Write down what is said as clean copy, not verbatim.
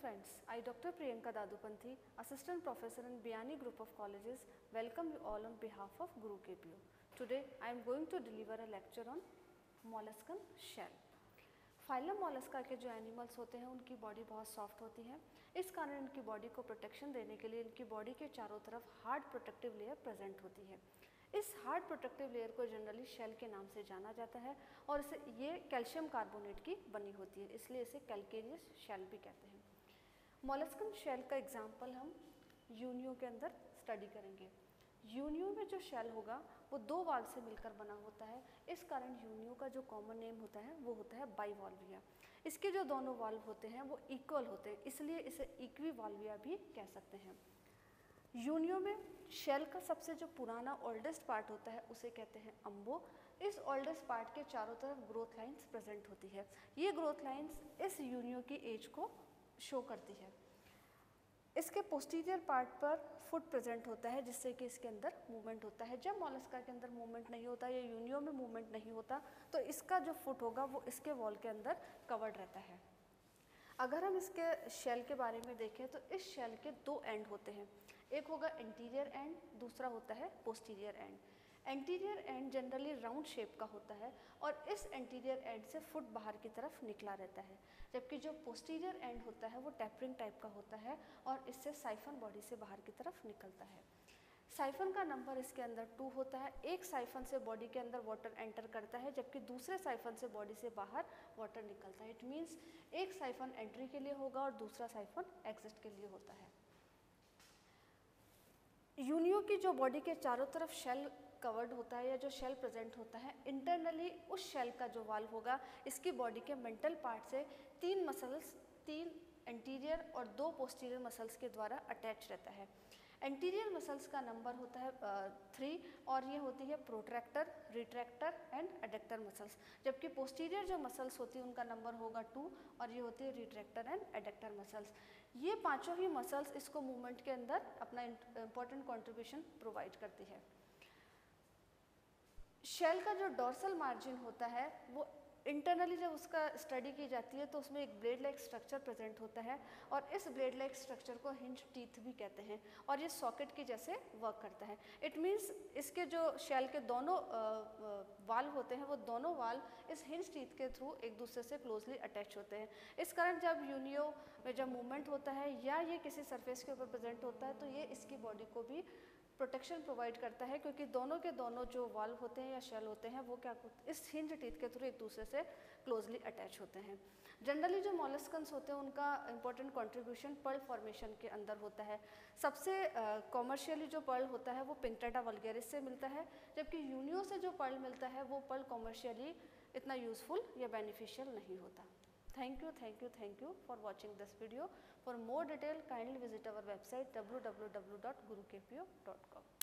friends, I Dr. Priyanka Dadupanthi, Assistant Professor in Biyani Group of Colleges, welcome you all on behalf of Guru KPO. Today I am going to deliver a lecture on molluscan shell. Phylum Mollusca के जो animals होते हैं उनकी body बहुत soft होती है, इस कारण इनकी बॉडी को प्रोटेक्शन देने के लिए इनकी बॉडी के चारों तरफ हार्ड प्रोटेक्टिव लेयर प्रेजेंट होती है। इस हार्ड प्रोटेक्टिव लेयर को जनरली शेल के नाम से जाना जाता है और इसे ये कैल्शियम कार्बोनेट की बनी होती है, इसलिए इसे कैल्केरियस शेल भी कहते हैं। मोलस्कन शेल का एग्जाम्पल हम यूनियो के अंदर स्टडी करेंगे। यूनियो में जो शेल होगा वो दो वाल्व से मिलकर बना होता है, इस कारण यूनियो का जो कॉमन नेम होता है वो होता है बाइवॉल्विया। इसके जो दोनों वाल्व होते हैं वो इक्वल होते हैं, इसलिए इसे इक्विवॉल्विया भी कह सकते हैं। यूनियो में शेल का सबसे जो पुराना ओल्डेस्ट पार्ट होता है उसे कहते हैं अम्बो। इस ओल्डेस्ट पार्ट के चारों तरफ ग्रोथ लाइंस प्रेजेंट होती है। ये ग्रोथ लाइंस इस यूनियो की एज को शो करती है। इसके पोस्टीरियर पार्ट पर फुट प्रेजेंट होता है, जिससे कि इसके अंदर मूवमेंट होता है। जब मोलस्का के अंदर मूवमेंट नहीं होता या यूनियो में मूवमेंट नहीं होता तो इसका जो फुट होगा वो इसके वॉल के अंदर कवर्ड रहता है। अगर हम इसके शेल के बारे में देखें तो इस शेल के दो एंड होते हैं, एक होगा एंटीरियर एंड, दूसरा होता है posterior and. Anterior and generally round shape का होता है और इस एंटीरियर एंड से फुट बाहर की तरफ निकला रहता है, जबकि जो पोस्टीरियर एंड होता है वो टैपरिंग टाइप का होता है और इससे साइफन बॉडी से बाहर की तरफ निकलता है। साइफन का नंबर इसके अंदर 2 होता है। एक साइफन से बॉडी के अंदर वाटर एंटर करता है, जबकि दूसरे साइफन से बॉडी से बाहर वाटर निकलता है। इट मीन्स एक साइफन एंट्री के लिए होगा और दूसरा साइफन एग्जिट के लिए होता है। यूनियो की जो बॉडी के चारों तरफ शेल कवर्ड होता है या जो शेल प्रेजेंट होता है, इंटरनली उस शेल का जो वाल्व होगा इसकी बॉडी के मेंटल पार्ट से 3 मसल्स, 3 एंटीरियर और 2 पोस्टीरियर मसल्स के द्वारा अटैच रहता है। एंटीरियर मसल्स का नंबर होता है 3 और ये होती है protractor, retractor and adductor muscles, जबकि पोस्टीरियर जो मसल्स होती है उनका नंबर होगा 2 और ये होती है रिट्रैक्टर एंड एडक्टर मसल्स। ये पांचों ही मसल्स इसको मूवमेंट के अंदर अपना इंपॉर्टेंट कॉन्ट्रीब्यूशन प्रोवाइड करती है। शेल का जो डॉर्सल मार्जिन होता है वो इंटरनली जब उसका स्टडी की जाती है तो उसमें एक ब्लेड लाइक स्ट्रक्चर प्रेजेंट होता है और इस ब्लेड लाइक स्ट्रक्चर को हिंज टीथ भी कहते हैं और ये सॉकेट की जैसे वर्क करता है। इट मीन्स इसके जो शेल के दोनों वाल्व होते हैं वो दोनों वाल्व इस हिंज टीथ के थ्रू एक दूसरे से क्लोजली अटैच होते हैं। इस कारण जब यूनियो में जब मूवमेंट होता है या ये किसी सरफेस के ऊपर प्रेजेंट होता है तो ये इसकी बॉडी को भी प्रोटेक्शन प्रोवाइड करता है, क्योंकि दोनों के दोनों जो वाल्व होते हैं या शेल होते हैं वो क्या इस हिंज टीथ के थ्रू एक दूसरे से क्लोजली अटैच होते हैं। जनरली जो मॉलस्कन्स होते हैं उनका इंपॉर्टेंट कंट्रीब्यूशन पर्ल फॉर्मेशन के अंदर होता है। सबसे कॉमर्शियली जो पर्ल होता है वो पिंक्टेटा वल्गेरिस से मिलता है, जबकि यूनियो से जो पर्ल मिलता है वो पर्ल कॉमर्शियली इतना यूजफुल या बेनिफिशियल नहीं होता। Thank you for watching this video. For more detail, kindly visit our website www.gurukpo.com.